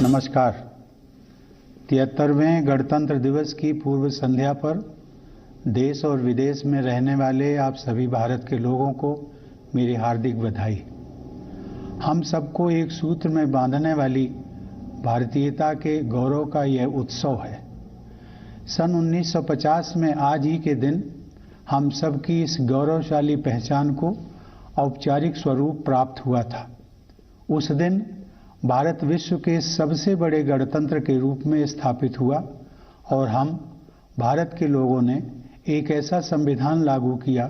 नमस्कार। 73वें गणतंत्र दिवस की पूर्व संध्या पर देश और विदेश में रहने वाले आप सभी भारत के लोगों को मेरी हार्दिक बधाई। हम सबको एक सूत्र में बांधने वाली भारतीयता के गौरव का यह उत्सव है। सन 1950 में आज ही के दिन हम सबकी इस गौरवशाली पहचान को औपचारिक स्वरूप प्राप्त हुआ था। उस दिन भारत विश्व के सबसे बड़े गणतंत्र के रूप में स्थापित हुआ और हम भारत के लोगों ने एक ऐसा संविधान लागू किया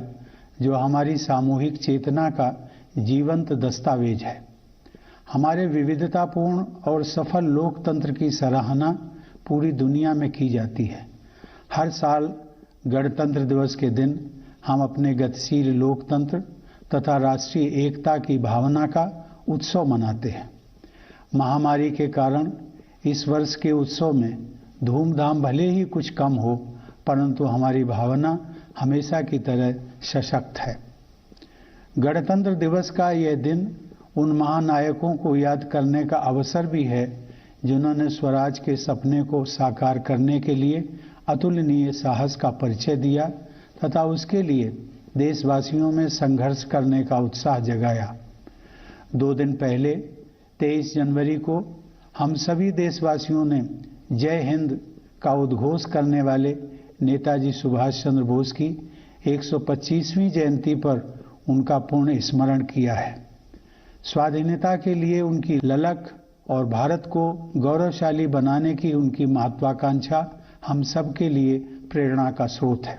जो हमारी सामूहिक चेतना का जीवंत दस्तावेज है। हमारे विविधतापूर्ण और सफल लोकतंत्र की सराहना पूरी दुनिया में की जाती है। हर साल गणतंत्र दिवस के दिन हम अपने गतिशील लोकतंत्र तथा राष्ट्रीय एकता की भावना का उत्सव मनाते हैं। महामारी के कारण इस वर्ष के उत्सव में धूमधाम भले ही कुछ कम हो, परंतु हमारी भावना हमेशा की तरह सशक्त है। गणतंत्र दिवस का यह दिन उन महानायकों को याद करने का अवसर भी है जिन्होंने स्वराज के सपने को साकार करने के लिए अतुलनीय साहस का परिचय दिया तथा उसके लिए देशवासियों में संघर्ष करने का उत्साह जगाया। 2 दिन पहले 23 जनवरी को हम सभी देशवासियों ने जय हिंद का उद्घोष करने वाले नेताजी सुभाष चंद्र बोस की 125वीं जयंती पर उनका पूर्ण स्मरण किया है। स्वाधीनता के लिए उनकी ललक और भारत को गौरवशाली बनाने की उनकी महत्वाकांक्षा हम सब के लिए प्रेरणा का स्रोत है।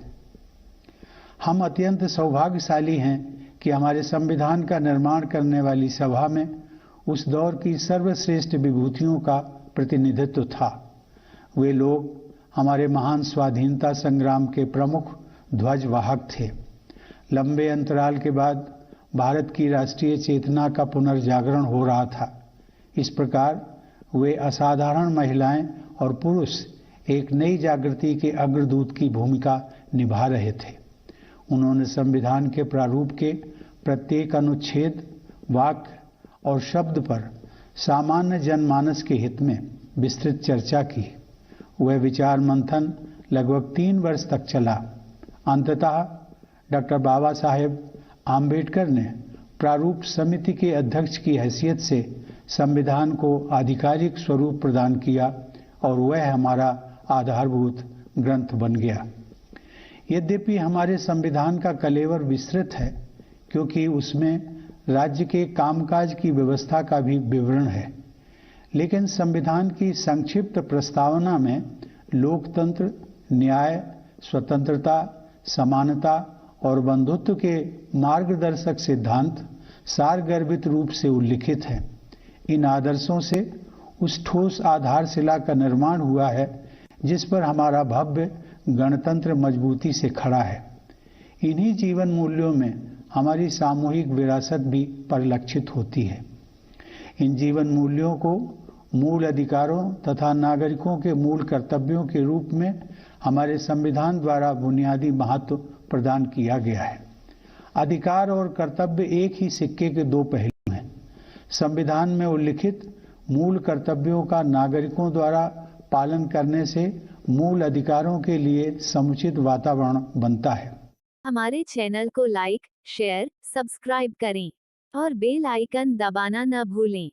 हम अत्यंत सौभाग्यशाली हैं कि हमारे संविधान का निर्माण करने वाली सभा में उस दौर की सर्वश्रेष्ठ विभूतियों का प्रतिनिधित्व था। वे लोग हमारे महान स्वाधीनता संग्राम के प्रमुख ध्वजवाहक थे। लंबे अंतराल के बाद भारत की राष्ट्रीय चेतना का पुनर्जागरण हो रहा था। इस प्रकार वे असाधारण महिलाएं और पुरुष एक नई जागृति के अग्रदूत की भूमिका निभा रहे थे। उन्होंने संविधान के प्रारूप के प्रत्येक अनुच्छेद, वाक्य और शब्द पर सामान्य जनमानस के हित में विस्तृत चर्चा की। वह विचार मंथन लगभग 3 वर्ष तक चला। अंततः डॉक्टर बाबा साहेब आम्बेडकर ने प्रारूप समिति के अध्यक्ष की हैसियत से संविधान को आधिकारिक स्वरूप प्रदान किया और वह हमारा आधारभूत ग्रंथ बन गया। यद्यपि हमारे संविधान का कलेवर विस्तृत है क्योंकि उसमें राज्य के कामकाज की व्यवस्था का भी विवरण है, लेकिन संविधान की संक्षिप्त प्रस्तावना में लोकतंत्र, न्याय, स्वतंत्रता, समानता और बंधुत्व के मार्गदर्शक सिद्धांत सारगर्भित रूप से उल्लिखित हैं। इन आदर्शों से उस ठोस आधारशिला का निर्माण हुआ है जिस पर हमारा भव्य गणतंत्र मजबूती से खड़ा है। इन्हीं जीवन मूल्यों में हमारी सामूहिक विरासत भी परिलक्षित होती है। इन जीवन मूल्यों को मूल अधिकारों तथा नागरिकों के मूल कर्तव्यों के रूप में हमारे संविधान द्वारा बुनियादी महत्व प्रदान किया गया है। अधिकार और कर्तव्य एक ही सिक्के के 2 पहलू हैं। संविधान में उल्लिखित मूल कर्तव्यों का नागरिकों द्वारा पालन करने से मूल अधिकारों के लिए समुचित वातावरण बनता है। हमारे चैनल को लाइक, शेयर, सब्सक्राइब करें और बेल आइकन दबाना न भूलें।